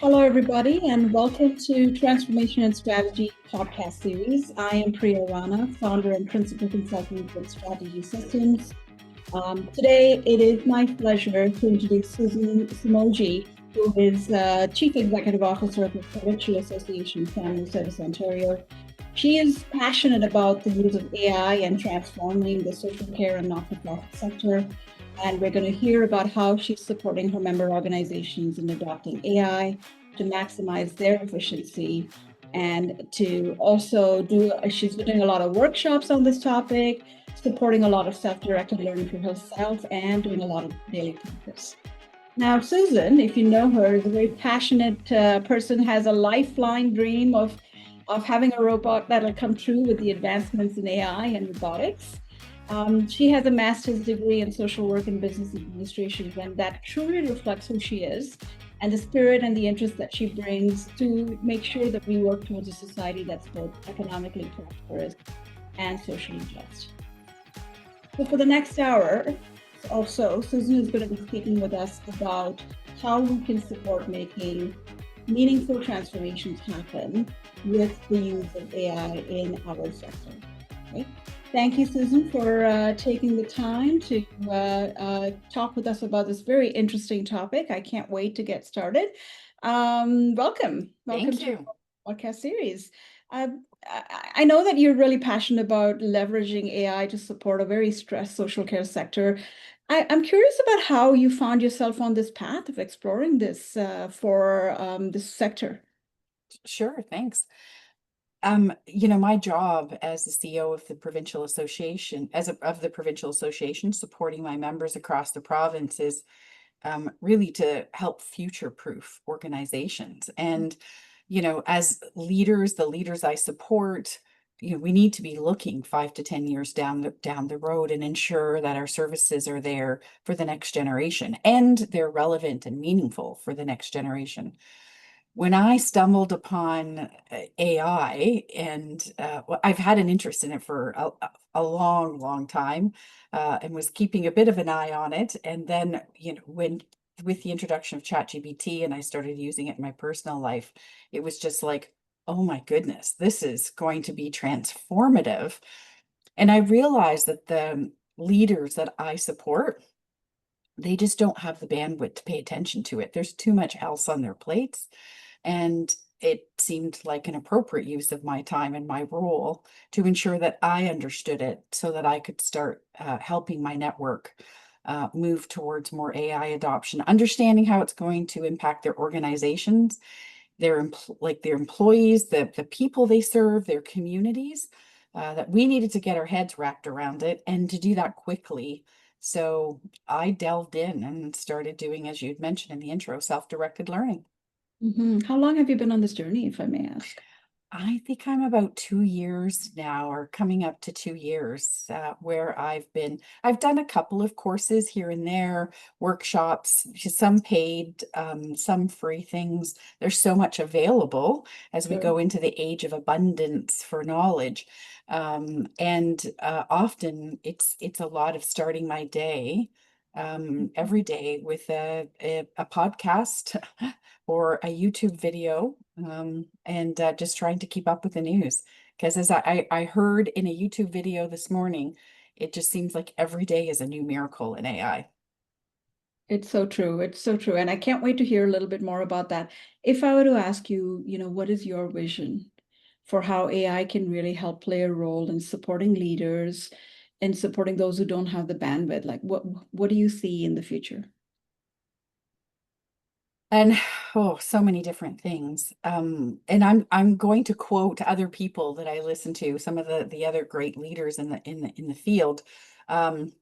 Hello, everybody, and welcome to Transformation and Strategy podcast series. I am Priya Rana, founder and principal consultant with Strategy Systems. Today, it is my pleasure to introduce Susan Sumogyi, who is Chief Executive Officer of the Provincial Association, Family Service Ontario. She is passionate about the use of AI and transforming the social care and not-for-profit sector. And we're going to hear about how she's supporting her member organizations in adopting AI to maximize their efficiency and to also she's doing a lot of workshops on this topic, supporting a lot of self-directed learning for herself and doing a lot of daily practice. Now, Susan, if you know her, is a very passionate person, has a lifelong dream of having a robot that'll come true with the advancements in AI and robotics. She has a master's degree in social work and business administration, and that truly reflects who she is and the spirit and the interest that she brings to make sure that we work towards a society that's both economically prosperous and socially just. So for the next hour or so, Susan is going to be speaking with us about how we can support making meaningful transformations happen with the use of AI in our sector. Okay? Thank you, Susan, for taking the time to talk with us about this very interesting topic. I can't wait to get started. Welcome Thank to you. our podcast series. I know that you're really passionate about leveraging AI to support a very stressed social care sector. I'm curious about how you found yourself on this path of exploring this for this sector. Sure, thanks. My job as the CEO of the provincial association, of the provincial association, supporting my members across the province is really to help future-proof organizations. And, as leaders, the leaders I support, we need to be looking 5 to 10 years down the road and ensure that our services are there for the next generation and they're relevant and meaningful for the next generation. When I stumbled upon AI, and I've had an interest in it for a long, long time, and was keeping a bit of an eye on it. And then, when with the introduction of ChatGPT and I started using it in my personal life, it was just like, oh my goodness, this is going to be transformative. And I realized that the leaders that I support, they just don't have the bandwidth to pay attention to it. There's too much else on their plates. And it seemed like an appropriate use of my time and my role to ensure that I understood it so that I could start helping my network move towards more AI adoption, understanding how it's going to impact their organizations, their employees, the people they serve, their communities, that we needed to get our heads wrapped around it and to do that quickly. So I delved in and started doing, as you'd mentioned in the intro, self-directed learning. How long have you been on this journey, if I may ask? I think I'm about 2 years now, or coming up to 2 years, where I've done a couple of courses here and there, workshops, some paid, some free things. There's so much available as we go into the age of abundance for knowledge. And often it's a lot of starting my day every day with a podcast or a YouTube video, and just trying to keep up with the news. Because as I heard in a YouTube video this morning, it just seems like every day is a new miracle in AI. It's so true. It's so true. And I can't wait to hear a little bit more about that. If I were to ask you, what is your vision for how AI can really help play a role in supporting leaders and supporting those who don't have the bandwidth? Like what do you see in the future? And so many different things. And I'm going to quote other people that I listen to, some of the other great leaders in the field. And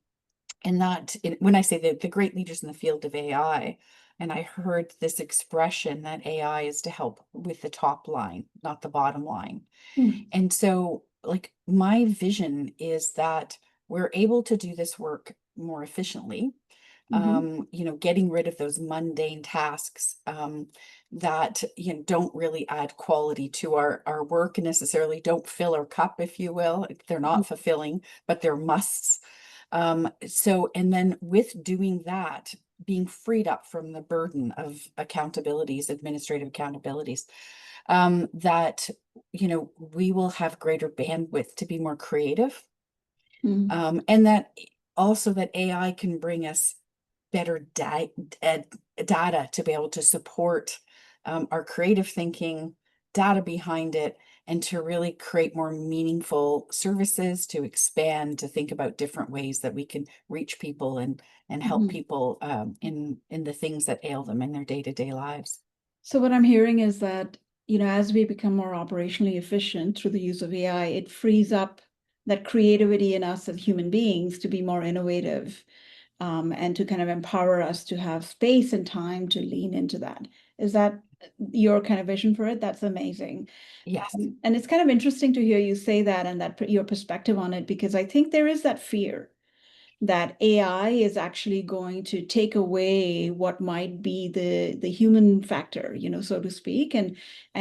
when I say the great leaders in the field of AI, and I heard this expression that AI is to help with the top line, not the bottom line. And so, like, my vision is that we're able to do this work more efficiently, getting rid of those mundane tasks that don't really add quality to our work and necessarily don't fill our cup, if you will. They're not fulfilling, but they're musts. And then with doing that, being freed up from the burden of accountabilities, administrative accountabilities, that, we will have greater bandwidth to be more creative. Mm. And that also that AI can bring us better data to be able to support our creative thinking, data behind it, and to really create more meaningful services, to expand, to think about different ways that we can reach people and help Mhm. people in the things that ail them in their day-to-day lives. So what I'm hearing is that, as we become more operationally efficient through the use of AI, it frees up that creativity in us as human beings to be more innovative, and to kind of empower us to have space and time to lean into that. Is that your kind of vision for it? That's amazing. Yes. And it's kind of interesting to hear you say that and that your perspective on it, because I think there is that fear that AI is actually going to take away what might be the human factor, so to speak, and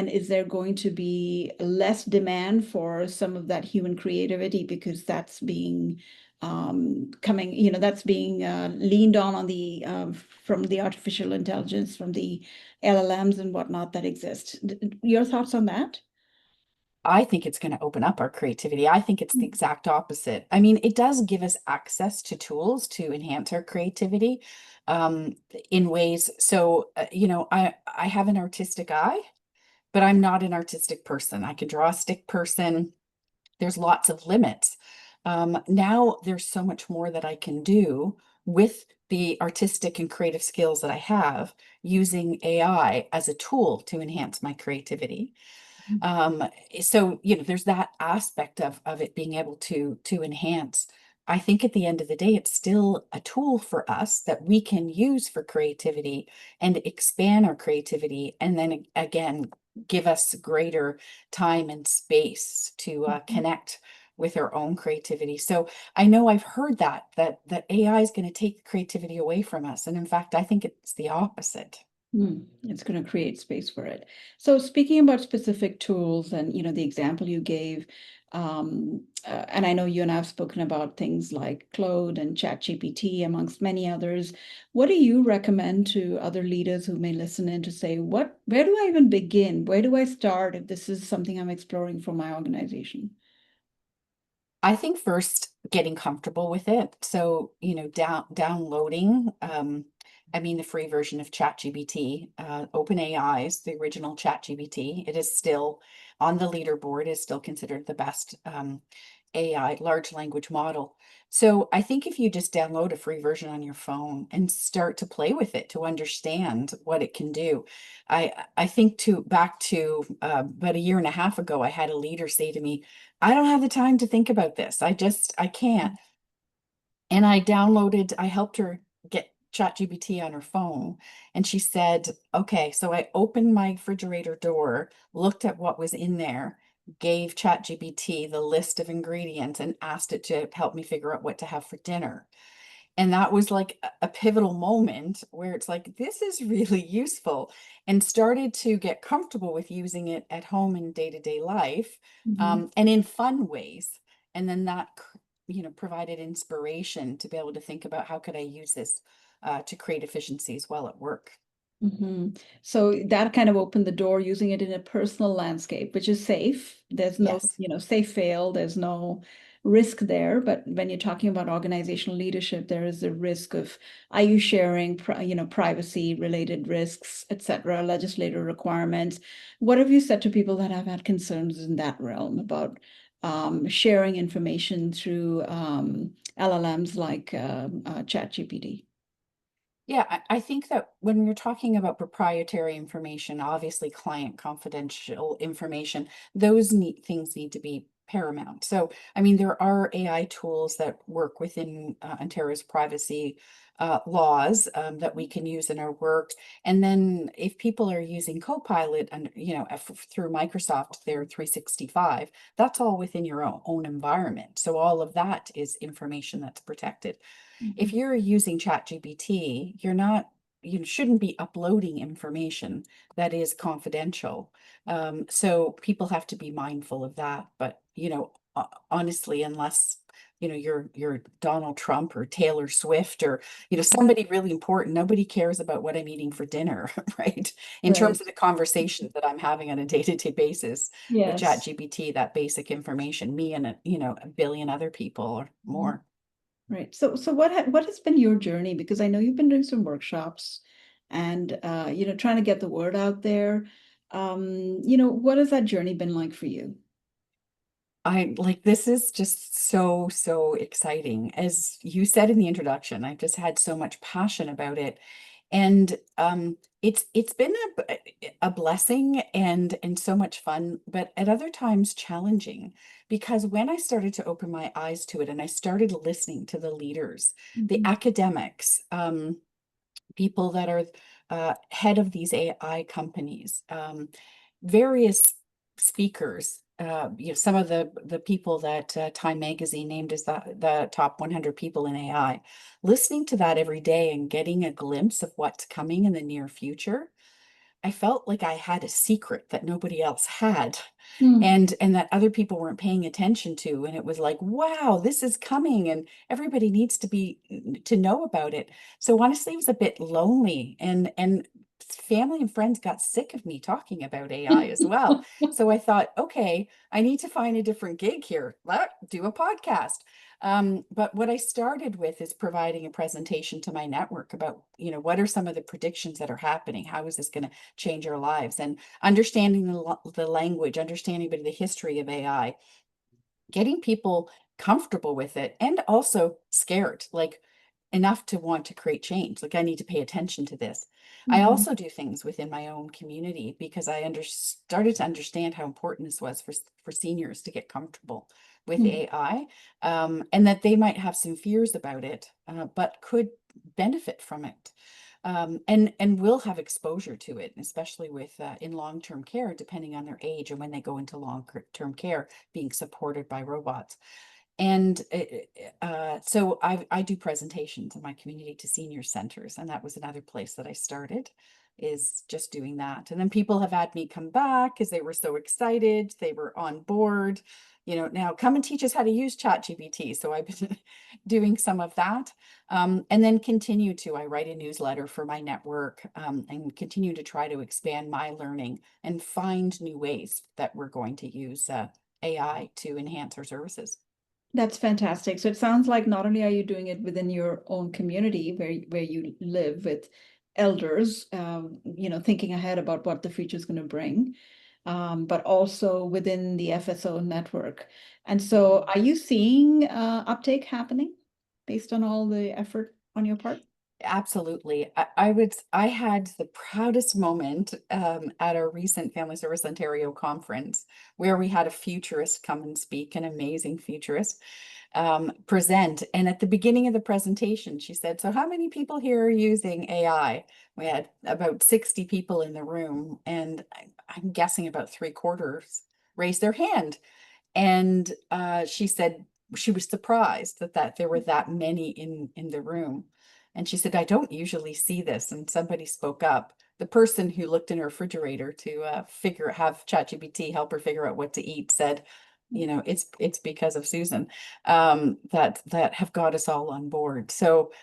is there going to be less demand for some of that human creativity because that's being coming, that's being leaned on the from the artificial intelligence, from the LLMs and whatnot that exist. Your thoughts on that? I think it's going to open up our creativity. I think it's the exact opposite. I mean, it does give us access to tools to enhance our creativity um, in ways. So, I have an artistic eye, but I'm not an artistic person. I can draw a stick person. There's lots of limits. Now there's so much more that I can do with the artistic and creative skills that I have using AI as a tool to enhance my creativity. um so there's that aspect of it being able to enhance. I think at the end of the day it's still a tool for us that we can use for creativity and expand our creativity, and then again give us greater time and space to connect with our own creativity. So I know I've heard that AI is going to take creativity away from us, and in fact I think it's the opposite. It's going to create space for it. So speaking about specific tools and the example you gave, and I know you and I have spoken about things like Claude and ChatGPT amongst many others. What do you recommend to other leaders who may listen in to say, where do I even begin? Where do I start if this is something I'm exploring for my organization? I think first getting comfortable with it. So, downloading, I mean, the free version of ChatGPT, OpenAI's, the original ChatGPT, it is still on the leaderboard, is still considered the best AI large language model. So I think if you just download a free version on your phone and start to play with it to understand what it can do. I think back to about a year and a half ago, I had a leader say to me, I don't have the time to think about this. I can't. And I helped her get ChatGPT on her phone. And she said, okay, so I opened my refrigerator door, looked at what was in there, gave ChatGPT the list of ingredients, and asked it to help me figure out what to have for dinner. And that was like a pivotal moment where it's like, this is really useful, and started to get comfortable with using it at home in day-to-day life, Mhm. and in fun ways. And then that, provided inspiration to be able to think about how could I use this to create efficiencies while at work. So that kind of opened the door using it in a personal landscape, which is safe. There's no, Yes. safe fail. There's no risk there. But when you're talking about organizational leadership, there is a risk of, are you sharing, privacy related risks, et cetera, legislative requirements. What have you said to people that have had concerns in that realm about sharing information through LLMs like ChatGPT? Yeah, I think that when you're talking about proprietary information, obviously client confidential information, things need to be paramount. So, I mean, there are AI tools that work within Ontario's privacy laws that we can use in our work. And then if people are using Copilot and, through Microsoft, their 365, that's all within your own environment. So all of that is information that's protected. If Mhm. you're using ChatGPT, you're not, you shouldn't be uploading information that is confidential. So people have to be mindful of that. But, honestly, unless you're Donald Trump or Taylor Swift or, somebody really important. Nobody cares about what I'm eating for dinner, right? In terms Right. of the conversations that I'm having on a day-to-day basis with Yes. ChatGPT, that basic information, me and a billion other people or Mhm. more. Right. So what has been your journey? Because I know you've been doing some workshops and trying to get the word out there. What has that journey been like for you? I like this is just so, so exciting. As you said in the introduction, I've just had so much passion about it. And it's been a blessing and so much fun, but at other times challenging because when I started to open my eyes to it and I started listening to the leaders, the Mhm. academics, people that are head of these AI companies, various speakers. Some of the people that Time Magazine named as the top 100 people in AI, listening to that every day and getting a glimpse of what's coming in the near future, I felt like I had a secret that nobody else had Mm. and that other people weren't paying attention to. And it was like, wow, this is coming and everybody needs to know about it. So honestly, it was a bit lonely and family and friends got sick of me talking about AI as well. So I thought, okay, I need to find a different gig here. Do a podcast. But what I started with is providing a presentation to my network about, what are some of the predictions that are happening? How is this going to change our lives? And understanding the language, understanding a bit of the history of AI, getting people comfortable with it and also scared, like enough to want to create change. Like I need to pay attention to this. I Mhm. also do things within my own community because started to understand how important this was for seniors to get comfortable with Mhm. AI, and that they might have some fears about it, but could benefit from it. And will have exposure to it, especially with in long-term care, depending on their age and when they go into long-term care, being supported by robots. And so I do presentations in my community to senior centers, and that was another place that I started, is just doing that. And then people have had me come back because they were so excited, they were on board. Now come and teach us how to use ChatGPT. So I've been doing some of that, and then I write a newsletter for my network, and continue to try to expand my learning and find new ways that we're going to use AI to enhance our services. That's fantastic. So it sounds like not only are you doing it within your own community where you live with elders, thinking ahead about what the future is going to bring, but also within the FSO network. And so are you seeing uptake happening based on all the effort on your part? Absolutely. I had the proudest moment at our recent Family Service Ontario conference where we had a futurist come and speak, an amazing futurist, present. And at the beginning of the presentation, she said, "So how many people here are using AI?" We had about 60 people in the room, and I'm guessing about three-quarters raised their hand. And she said she was surprised that there were that many in the room. And she said, "I don't usually see this." And somebody spoke up. The person who looked in her refrigerator to have ChatGPT help her figure out what to eat said, it's because of Susan, that have got us all on board. So,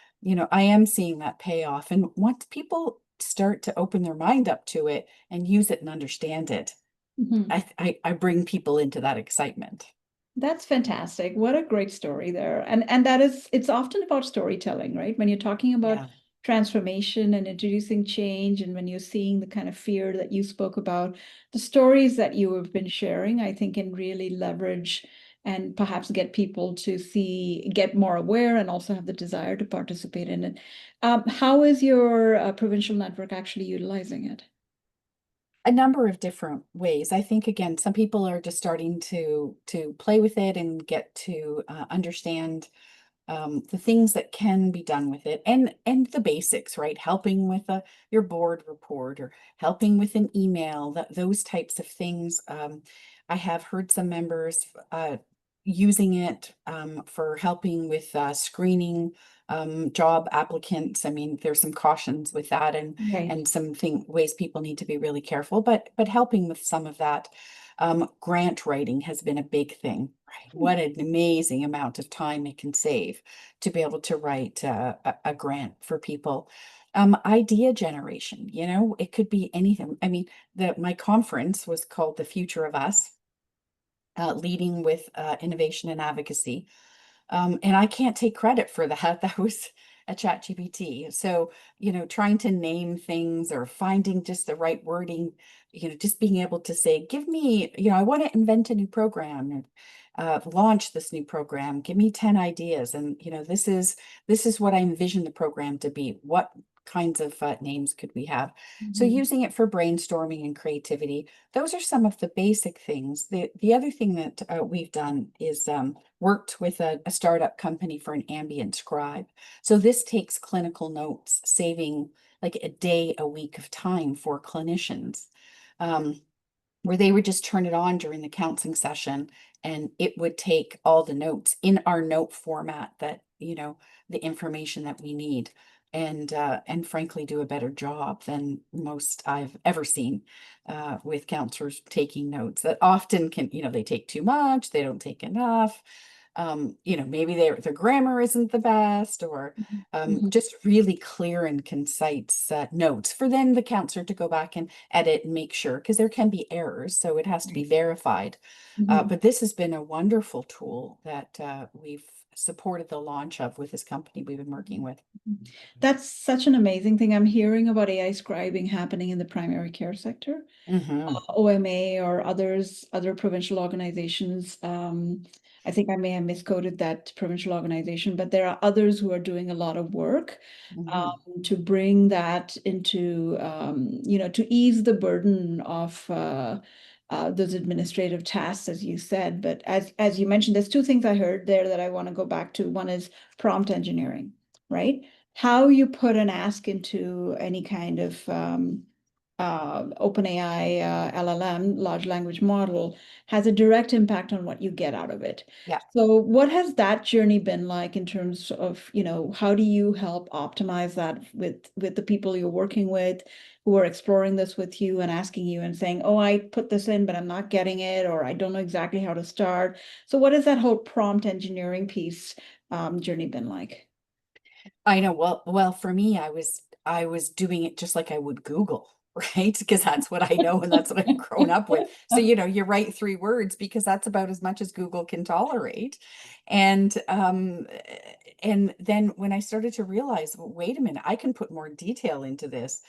I am seeing that payoff. And once people start to open their mind up to it and use it and understand it, Mhm. I bring people into that excitement. That's fantastic. What a great story there. And that is, it's often about storytelling, right? When you're talking about Yeah. transformation and introducing change, and when you're seeing the kind of fear that you spoke about, the stories that you have been sharing, I think can really leverage and perhaps get people to get more aware and also have the desire to participate in it. How is your provincial network actually utilizing it? A number of different ways. I think again, some people are just starting to play with it and get to understand the things that can be done with it and the basics, right? Helping with your board report or helping with an email, those types of things. I have heard some members using it for helping with screening job applicants. I mean, there's some cautions with that Right. and some ways people need to be really careful, but helping with some of that. Grant writing has been a big thing, right? What an amazing amount of time it can save to be able to write a grant for people. Idea generation, it could be anything. I mean, my conference was called The Future of Us, leading with innovation and advocacy. And I can't take credit for that. That was a ChatGPT. So, trying to name things or finding just the right wording, just being able to say, give me, I want to invent a new program and launch this new program. Give me 10 ideas. And, this is what I envision the program to be. What kinds of names could we have? So Mhm. using it for brainstorming and creativity, those are some of the basic things. The other thing that we've done is worked with a startup company for an ambient scribe. So this takes clinical notes, saving like a day a week of time for clinicians. Where they would just turn it on during the counseling session and it would take all the notes in our note format that, the information that we need and frankly do a better job than most I've ever seen with counselors taking notes that often can, they take too much, they don't take enough. Maybe their grammar isn't the best, or Mhm. just really clear and concise notes for then the counselor to go back and edit and make sure, because there can be errors, so it has to be verified. Mhm. But this has been a wonderful tool that we've supported the launch of with this company we've been working with. That's such an amazing thing. I'm hearing about AI scribing happening in the primary care sector. Hmm. OMA or other provincial organizations. I think I may have misquoted that provincial organization, but there are others who are doing a lot of work Hmm. to bring that into, to ease the burden of those administrative tasks, as you said. But as you mentioned, there's two things I heard there that I want to go back to. One is prompt engineering, right? How you put an ask into any kind of OpenAI LLM, large language model, has a direct impact on what you get out of it. Yeah. So what has that journey been like in terms of, how do you help optimize that with the people you're working with who are exploring this with you and asking you and saying, oh, I put this in, but I'm not getting it, or I don't know exactly how to start. So what has that whole prompt engineering piece journey been like? I know. Well, for me, I was doing it just like I would Google, right? Because that's what I know and that's what I've grown up with. So, you write 3 words because that's about as much as Google can tolerate. And then when I started to realize, well, wait a minute, I can put more detail into this.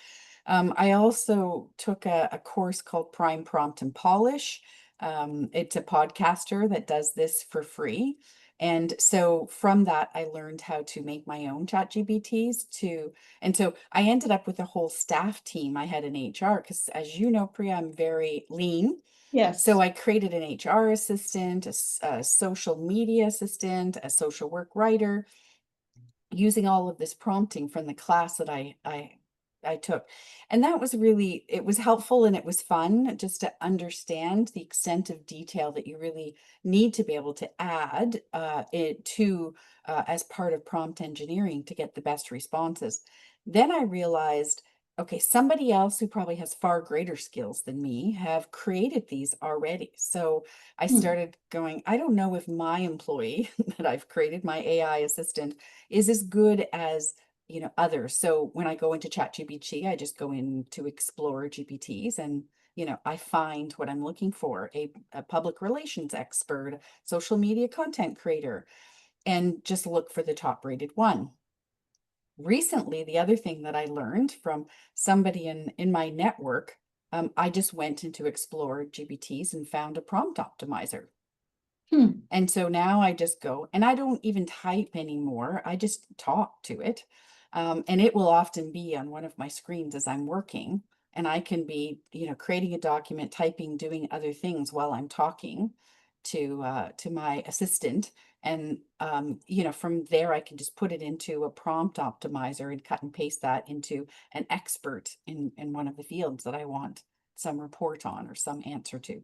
I also took a course called Prime Prompt and Polish. It's a podcaster that does this for free. And so from that, I learned how to make my own chat GBTs and so I ended up with a whole staff team. I had an HR, because as you know, Priya, I'm very lean. So Yes. I created an HR assistant, a social media assistant, a social work writer, using all of this prompting from the class that I took. And that was really, it was helpful and it was fun just to understand the extent of detail that you really need to be able to add it to as part of prompt engineering to get the best responses. Then I realized, okay, somebody else who probably has far greater skills than me have created these already. So I Hmm. started going, I don't know if my employee that I've created, my AI assistant, is as good as others. So when I go into ChatGPT, I just go in to explore GPTs and I find what I'm looking for, a public relations expert, social media content creator, and just look for the top rated one. Recently, the other thing that I learned from somebody in my network, I just went into explore GPTs and found a prompt optimizer. Hmm. And so now I just go and I don't even type anymore. I just talk to it. And it will often be on one of my screens as I'm working. And I can be, creating a document, typing, doing other things while I'm talking to my assistant. And from there I can just put it into a prompt optimizer and cut and paste that into an expert in one of the fields that I want some report on or some answer to.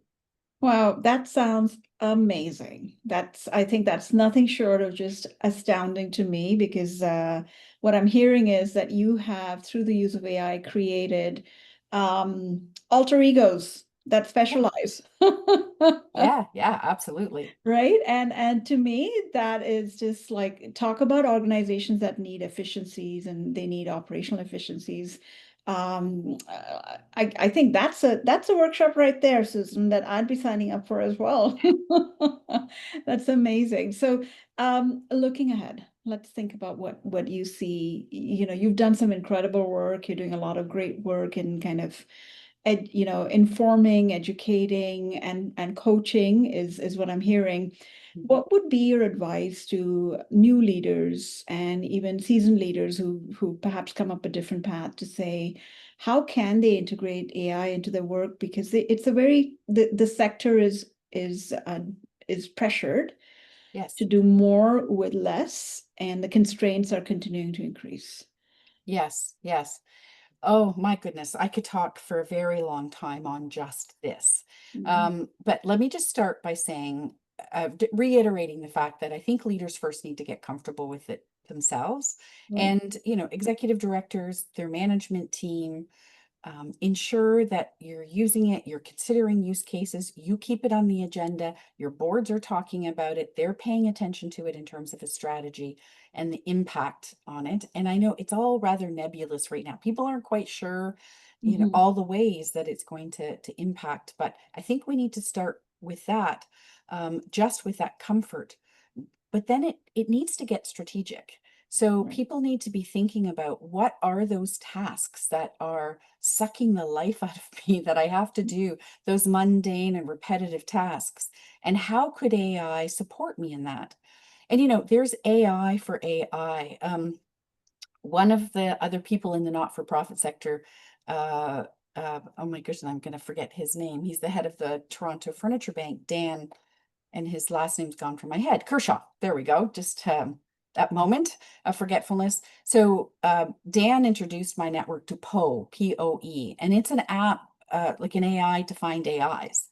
Wow, that sounds amazing. I think that's nothing short of just astounding to me because what I'm hearing is that you have, through the use of AI, created alter egos that Yeah, specialize. yeah, yeah, absolutely. Right. And to me, that is just like talk about organizations that need efficiencies and they need operational efficiencies. I think that's a workshop right there, Susan, that I'd be signing up for as well. That's amazing. So looking ahead, let's think about what you see. You know, you've done some incredible work, you're doing a lot of great work in kind of informing, educating, and coaching is what I'm hearing. Mhm. What would be your advice to new leaders and even seasoned leaders who perhaps come up a different path to say, how can they integrate AI into their work? Because it's a very the sector is pressured to Yes. do more with less, and the constraints are continuing to increase. Yes, yes. Oh my goodness, I could talk for a very long time on just this. Mhm. But let me just start by saying, reiterating the fact that I think leaders first need to get comfortable with it themselves. Right. And, executive directors, their management team, ensure that you're using it, you're considering use cases, you keep it on the agenda, your boards are talking about it, they're paying attention to it in terms of a strategy and the impact on it. And I know it's all rather nebulous right now. People aren't quite sure, Mhm. all the ways that it's going to impact, but I think we need to start with that, just with that comfort. But then it needs to get strategic. So Right. people need to be thinking about what are those tasks that are sucking the life out of me that I have to do, those mundane and repetitive tasks, and how could AI support me in that? And there's AI for AI. One of the other people in the not-for-profit sector, uh, oh my goodness, I'm going to forget his name. He's the head of the Toronto Furniture Bank, Dan, and his last name's gone from my head. Kershaw. There we go. Just that moment of forgetfulness. So Dan introduced my network to Poe, Poe, and it's an app like an AI to find AIs. Huh.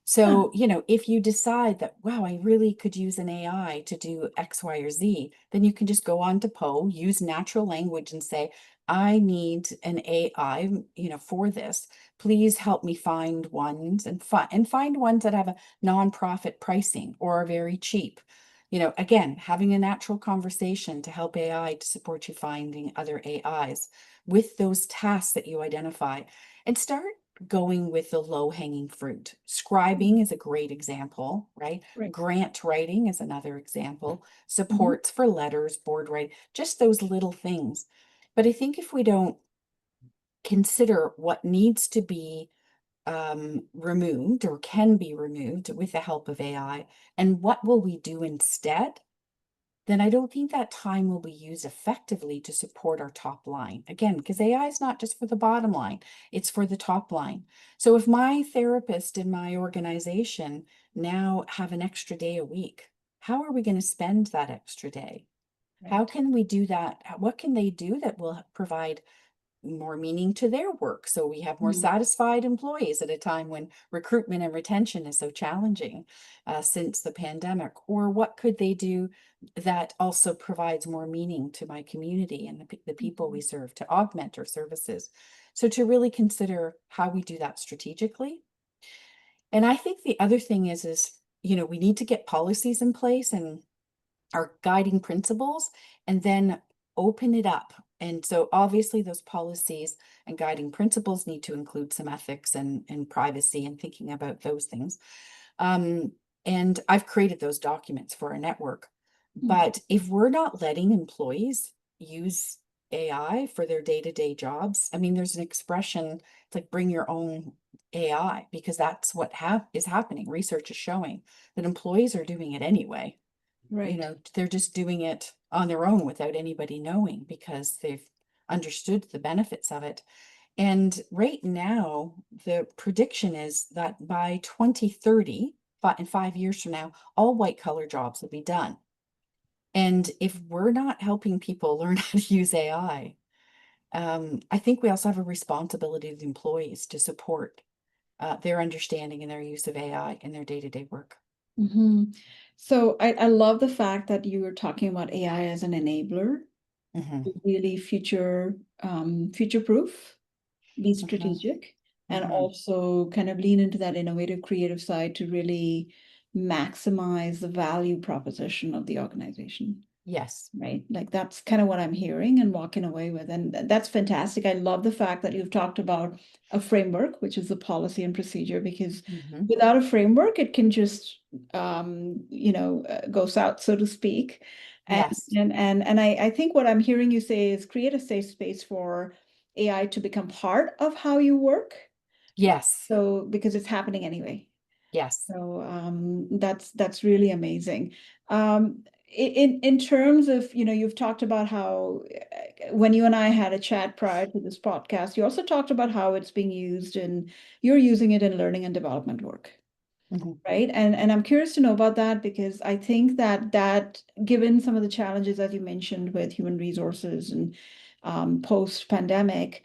So, if you decide that, wow, I really could use an AI to do X, Y, or Z, then you can just go on to Poe, use natural language and say, I need an AI, for this. Please help me find ones and find ones that have a nonprofit pricing or are very cheap. Again, having a natural conversation to help AI to support you finding other AIs with those tasks that you identify and start going with the low hanging fruit. Scribing is a great example, right? Right. Grant writing is another example. Mhm. Supports for letters, board writing, just those little things. But I think if we don't consider what needs to be removed or can be removed with the help of AI and what will we do instead, then I don't think that time will be used effectively to support our top line. Again, because AI is not just for the bottom line, it's for the top line. So if my therapist in my organization now have an extra day a week, how are we going to spend that extra day? How Right. can we do that? What can they do that will provide more meaning to their work so we have more Mhm. satisfied employees at a time when recruitment and retention is so challenging since the pandemic? Or what could they do that also provides more meaning to my community and the people we Mhm. serve to augment our services? So to really consider how we do that strategically. And I think the other thing is we need to get policies in place and our guiding principles and then open it up. And so obviously those policies and guiding principles need to include some ethics and privacy and thinking about those things. Um, and I've created those documents for our network. Mhm. But if we're not letting employees use AI for their day-to-day jobs, I mean, there's an expression, it's like bring your own AI, because that's what is happening. Research is showing that employees are doing it anyway. Right. They're just doing it on their own without anybody knowing because they've understood the benefits of it. And right now, the prediction is that by 2030, in 5 years from now, all white collar jobs will be done. And if we're not helping people learn how to use AI, I think we also have a responsibility to the employees to support their understanding and their use of AI in their day-to-day work. Mhm. So I love the fact that you were talking about AI as an enabler, Mhm, to really future proof, be mhm. strategic. and Mhm. also kind of lean into that innovative creative side to really maximize the value proposition of the organization. Yes. Right. Like that's kind of what I'm hearing and walking away with. And that's fantastic. I love the fact that you've talked about a framework, which is the policy and procedure, because Mhm. without a framework, it can just, go south, so to speak. And Yes. I think what I'm hearing you say is create a safe space for AI to become part of how you work. Yes. So because it's happening anyway. Yes. So that's really amazing. In terms of, you've talked about how when you and I had a chat prior to this podcast, you also talked about how it's being used and you're using it in learning and development work. Mhm. Right. And I'm curious to know about that because I think that given some of the challenges that you mentioned with human resources and post-pandemic,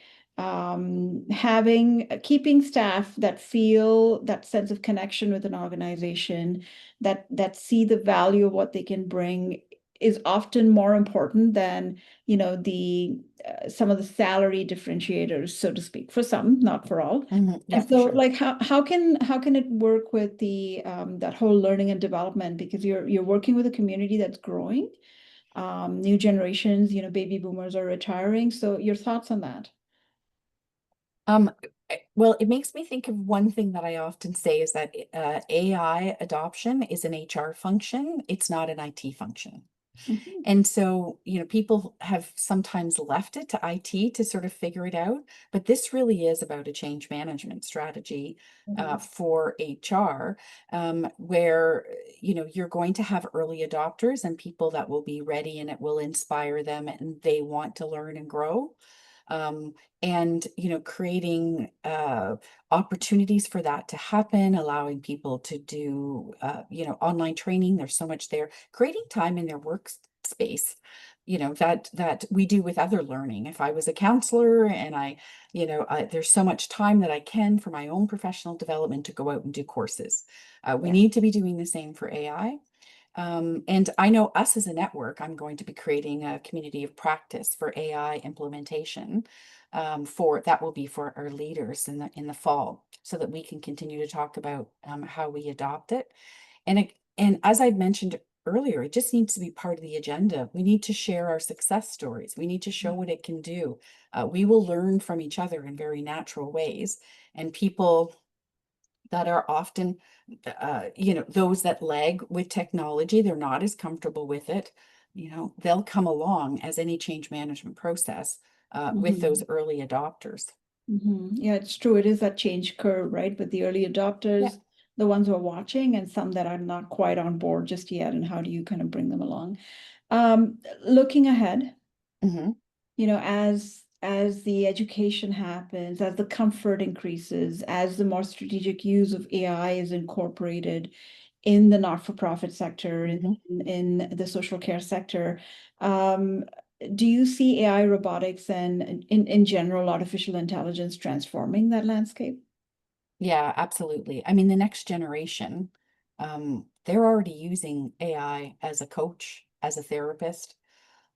keeping staff that feel that sense of connection with an organization, that see the value of what they can bring is often more important than, the some of the salary differentiators, so to speak, for some, not for all. Mhm. Yeah, And for so, sure. like, how can it work with the that whole learning and development? Because you're working with a community that's growing, new generations, baby boomers are retiring. So, your thoughts on that? Well, it makes me think of one thing that I often say is that AI adoption is an HR function. It's not an IT function. Mhm, And so, people have sometimes left it to IT to sort of figure it out, but this really is about a change management strategy mhm, for HR, where, you're going to have early adopters and people that will be ready and it will inspire them and they want to learn and grow. Um, and, creating opportunities for that to happen, allowing people to do, online training. There's so much there, creating time in their workspace, that we do with other learning. If I was a counselor and there's so much time that I can for my own professional development to go out and do courses. We yeah. need to be doing the same for AI. And I know us as a network, I'm going to be creating a community of practice for AI implementation. For that will be for our leaders in the fall, so that we can continue to talk about how we adopt it. And as I mentioned earlier, it just needs to be part of the agenda. We need to share our success stories. We need to show what it can do. We will learn from each other in very natural ways, and people that are often, those that lag with technology, they're not as comfortable with it. They'll come along as any change management process with those Mhm, early adopters. Yeah, it's true. It is that change curve, right? With the early Yeah. adopters, the ones who are watching, and some that are not quite on board just yet. And how do you kind of bring them along? Looking ahead, Hmm. as the education happens, as the comfort increases, as the more strategic use of AI is incorporated in the not-for-profit sector, Hmm. in the social care sector, um, do you see AI, robotics, and in general artificial intelligence transforming that landscape? Yeah, absolutely. I mean, the next generation, they're already using AI as a coach, as a therapist.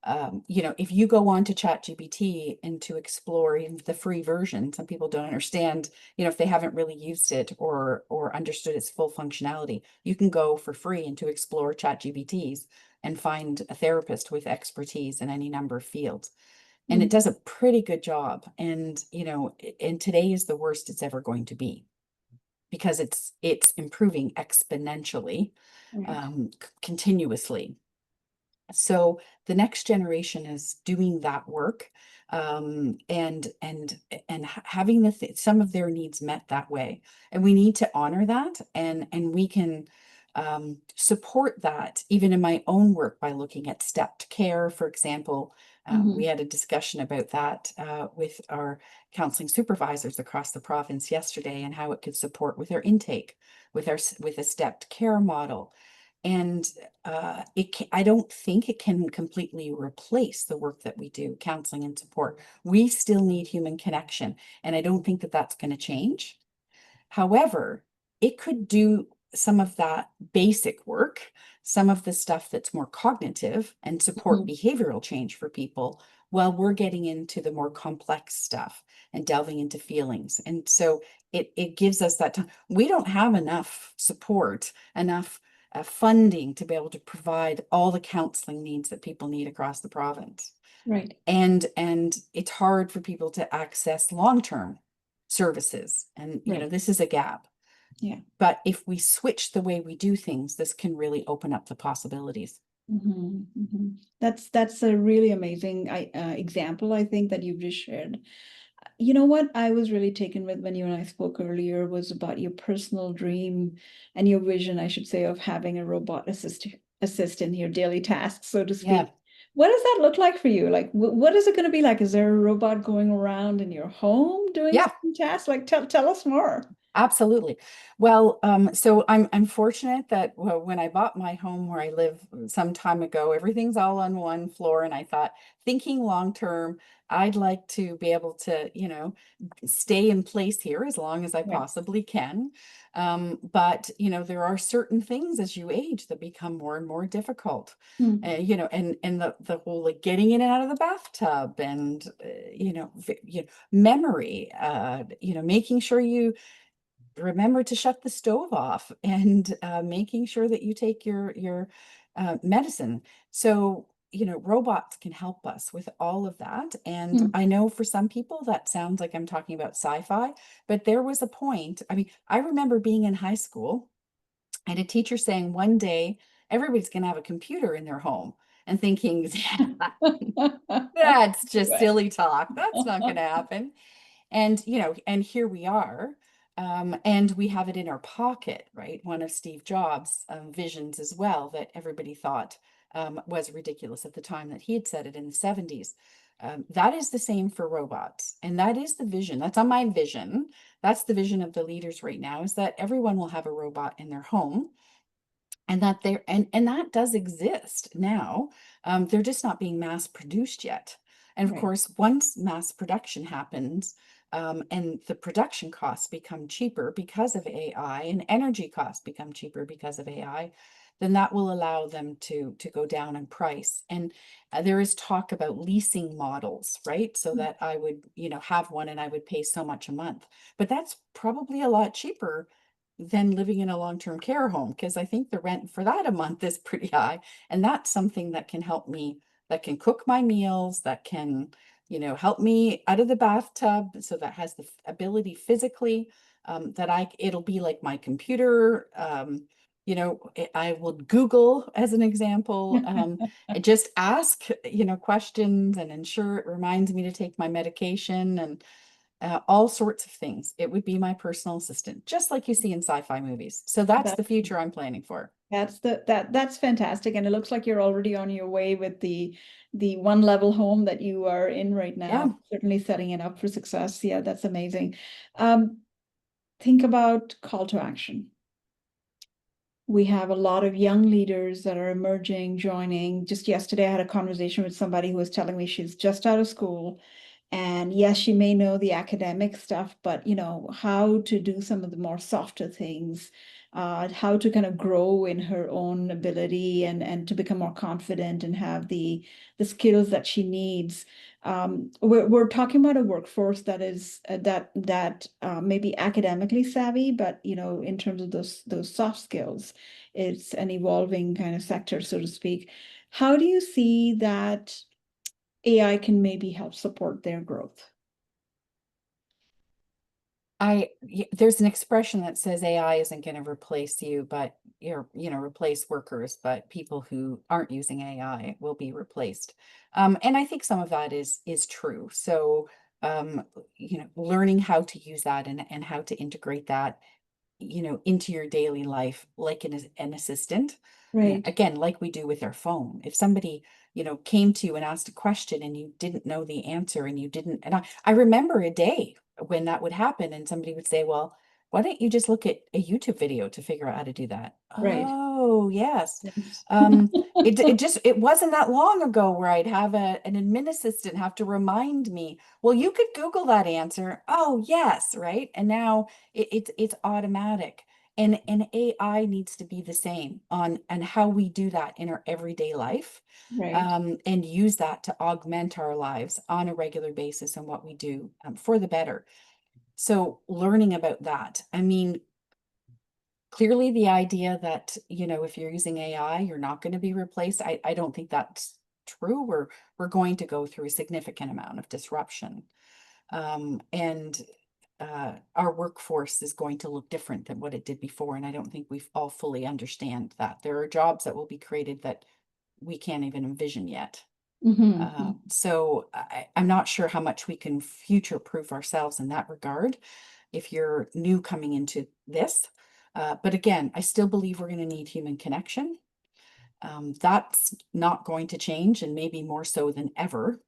If you go on to ChatGPT and to explore even the free version, some people don't understand, if they haven't really used it or understood its full functionality, you can go for free and to explore ChatGPTs and find a therapist with expertise in any number of fields. And it Mhm. does a pretty good job. And, and today is the worst it's ever going to be because it's improving exponentially, Right. continuously. So the next generation is doing that work, and having some of their needs met that way, and we need to honor that, and we can support that even in my own work by looking at stepped care, for example. We Mhm. had a discussion about that with our counseling supervisors across the province yesterday, and how it could support with their intake, with a stepped care model. And I don't think it can completely replace the work that we do, counseling and support. We still need human connection, and I don't think that that's going to change. However, it could do some of that basic work, some of the stuff that's more cognitive and support Mhm. behavioral change for people while we're getting into the more complex stuff and delving into feelings. And so it gives us that time. We don't have enough support, enough funding to be able to provide all the counseling needs that people need across the province. Right. And it's hard for people to access long-term services. And, Right. this is a gap. Yeah. But if we switch the way we do things, this can really open up the possibilities. That's a really amazing example, I think, that you've just shared. You know what I was really taken with when you and I spoke earlier was about your personal dream and your vision, I should say, of having a robot assist in your daily tasks, so to Yeah. speak. What does that look like for you? Like, what is it going to be like? Is there a robot going around in your home doing Yeah. certain tasks? Like, tell us more. Absolutely. Well, so I'm fortunate that, well, when I bought my home where I live some time ago, everything's all on one floor, and I thought, thinking long term, I'd like to be able to, stay in place here as long as I Right. possibly can. But there are certain things as you age that become more and more difficult. Hmm. And the whole, like, getting in and out of the bathtub, and memory, making sure you remember to shut the stove off, and making sure that you take your medicine. So, robots can help us with all of that. And Hmm. I know for some people that sounds like I'm talking about sci-fi, but there was a point. I mean, I remember being in high school and a teacher saying one day everybody's going to have a computer in their home, and thinking, that's just Right. silly talk. That's not going to happen. And, and here we are. And we have it in our pocket, right? One of Steve Jobs' visions as well, that everybody thought was ridiculous at the time that he had said it in the 70s. That is the same for robots. And that is the vision. That's on my vision. That's the vision of the leaders right now, is that everyone will have a robot in their home, and that there and that does exist now. They're just not being mass produced yet. And of Right. course, once mass production happens, and the production costs become cheaper because of AI, and energy costs become cheaper because of AI, then that will allow them to go down in price. And there is talk about leasing models, right? So that I would, have one, and I would pay so much a month. But that's probably a lot cheaper than living in a long-term care home, because I think the rent for that a month is pretty high. And that's something that can help me, that can cook my meals, that can, help me out of the bathtub. So that has the ability physically, that it'll be like my computer. I will Google, as an example, and just ask, questions, and ensure it reminds me to take my medication, and all sorts of things. It would be my personal assistant, just like you see in sci-fi movies. So that's That the future I'm planning for. that's fantastic, and it looks like you're already on your way with the one level home that you are in right Yeah. now. Certainly setting it up for success. Yeah, that's amazing. Um, think about call to action. We have a lot of young leaders that are emerging, joining. Just yesterday, I had a conversation with somebody who was telling me she's just out of school. And yes, she may know the academic stuff, but how to do some of the more softer things, how to kind of grow in her own ability and to become more confident and have the skills that she needs. We're talking about a workforce that is that may be academically savvy, but in terms of those soft skills, it's an evolving kind of sector, so to speak. How do you see that AI can maybe help support their growth? There's an expression that says AI isn't going to replace you, but replace workers, but people who aren't using AI will be replaced. And I think some of that is true. So, um, learning how to use that, and how to integrate that, into your daily life, like an assistant. Right, Again, like we do with our phone. If somebody, came to you and asked a question, and you didn't know the answer, and you didn't, and I remember a day when that would happen, and somebody would say, well, why don't you just look at a YouTube video to figure out how to do that? right. Oh, yes. Yes. It wasn't that long ago where I'd have an admin assistant have to remind me, well, you could Google that answer. Oh, yes, right. And now it's automatic. And AI needs to be the same on and how we do that in our everyday life, Right. and use that to augment our lives on a regular basis and what we do, for the better. So learning about that, I mean, clearly the idea that, if you're using AI, you're not going to be replaced. I don't think that's true. We're going to go through a significant amount of disruption. And our workforce is going to look different than what it did before. And I don't think we all fully understand that. There are jobs that will be created that we can't even envision yet. Mm-hmm. So I'm not sure how much we can future proof ourselves in that regard if you're new coming into this. But again, I still believe we're going to need human connection. That's not going to change, and maybe more so than ever.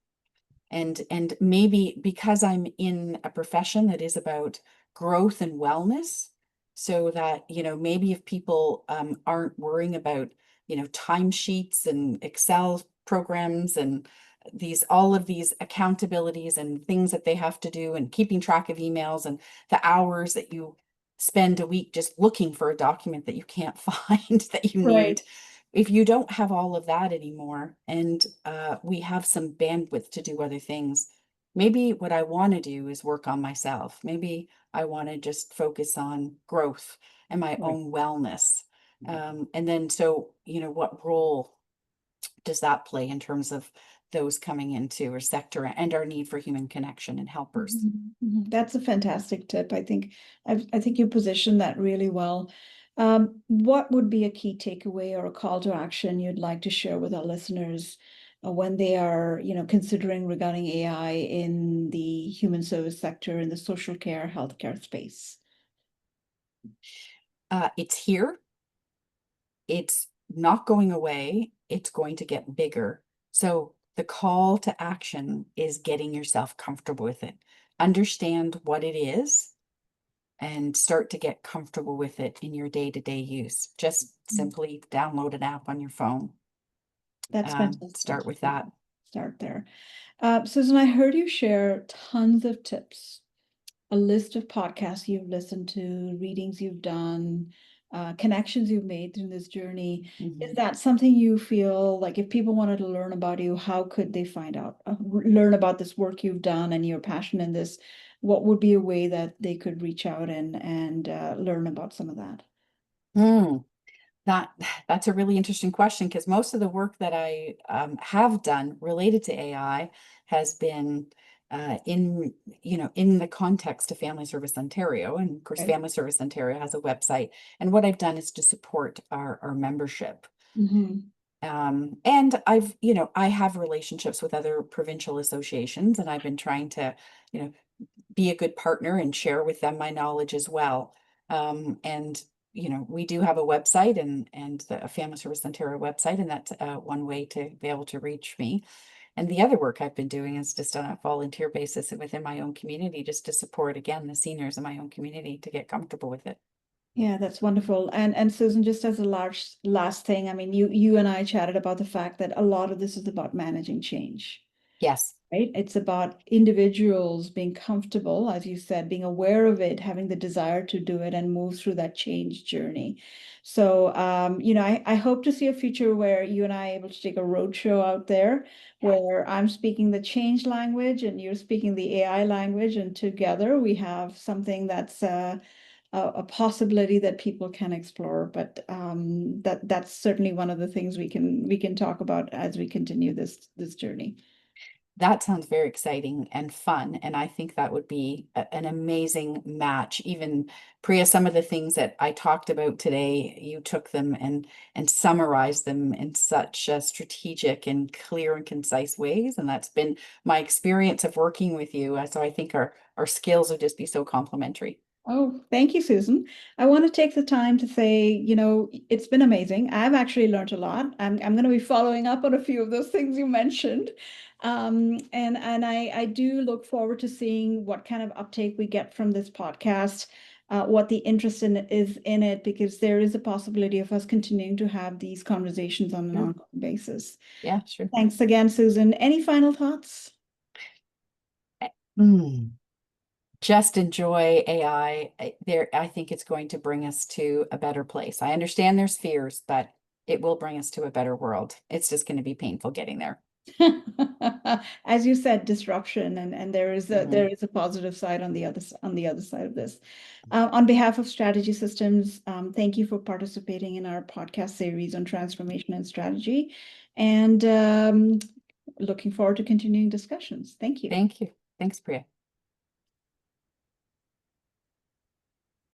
And maybe because I'm in a profession that is about growth and wellness, so that, maybe if people aren't worrying about, timesheets and Excel programs and all of these accountabilities and things that they have to do, and keeping track of emails and the hours that you spend a week just looking for a document that you can't find that you Right. need. If you don't have all of that anymore, and we have some bandwidth to do other things, maybe what I want to do is work on myself. Maybe I want to just focus on growth and my Right. own wellness. And then, so, what role does that play in terms of those coming into our sector and our need for human connection and helpers? Mhm, mhm. That's a fantastic tip. I think you positioned that really well. What would be a key takeaway or a call to action you'd like to share with our listeners when they are, considering regarding AI in the human service sector, in the social care, healthcare space? It's here. It's not going away. It's going to get bigger. So the call to action is getting yourself comfortable with it. Understand what it is and start to get comfortable with it in your day-to-day use. Just Mm. simply download an app on your phone. That's fantastic. Start with that. Start there. Susan, I heard you share tons of tips, a list of podcasts you've listened to, readings you've done, connections you've made through this journey. Is Mhm. that something you feel like if people wanted to learn about you, how could they find out, learn about this work you've done and your passion in this? What would be a way that they could reach out and learn about some of that? Mm. That that's a really interesting question, because most of the work that I have done related to AI has been in the context of Family Service Ontario, and of course, Okay. Family Service Ontario has a website, and what I've done is to support our membership. Hmm. And I have relationships with other provincial associations, and I've been trying to, you know, be a good partner and share with them my knowledge as well. And we do have a website, and the Family Service Ontario website, and that's one way to be able to reach me. And the other work I've been doing is just on a volunteer basis within my own community, just to support again the seniors in my own community to get comfortable with it. Yeah, that's wonderful. And Susan, just as a large last thing, I mean, you and I chatted about the fact that a lot of this is about managing change. Yes. Right? It's about individuals being comfortable, as you said, being aware of it, having the desire to do it and move through that change journey. So, I hope to see a future where you and I are able to take a road show out there where I'm speaking the change language and you're speaking the AI language, and together we have something that's a possibility that people can explore. But that's certainly one of the things we can talk about as we continue this journey. That sounds very exciting and fun, and I think that would be an amazing match. Even Priya, some of the things that I talked about today, you took them and summarized them in such strategic and clear and concise ways, and that's been my experience of working with you. So I think our skills would just be so complementary. Oh, thank you, Susan. I want to take the time to say, it's been amazing. I've actually learned a lot. I'm going to be following up on a few of those things you mentioned. And I do look forward to seeing what kind of uptake we get from this podcast, what the interest in it is in it, because there is a possibility of us continuing to have these conversations on an Sure. ongoing basis. Yeah, sure. Thanks again, Susan. Any final thoughts? Hmm. just enjoy AI. I think it's going to bring us to a better place. I understand there's fears, but it will bring us to a better world. It's just going to be painful getting there. As you said, disruption, and there is a Mhm. positive side on the other side of this. On behalf of Strategy Systems, thank you for participating in our podcast series on transformation and strategy, and looking forward to continuing discussions. Thank you. Thank you. Thanks, Priya.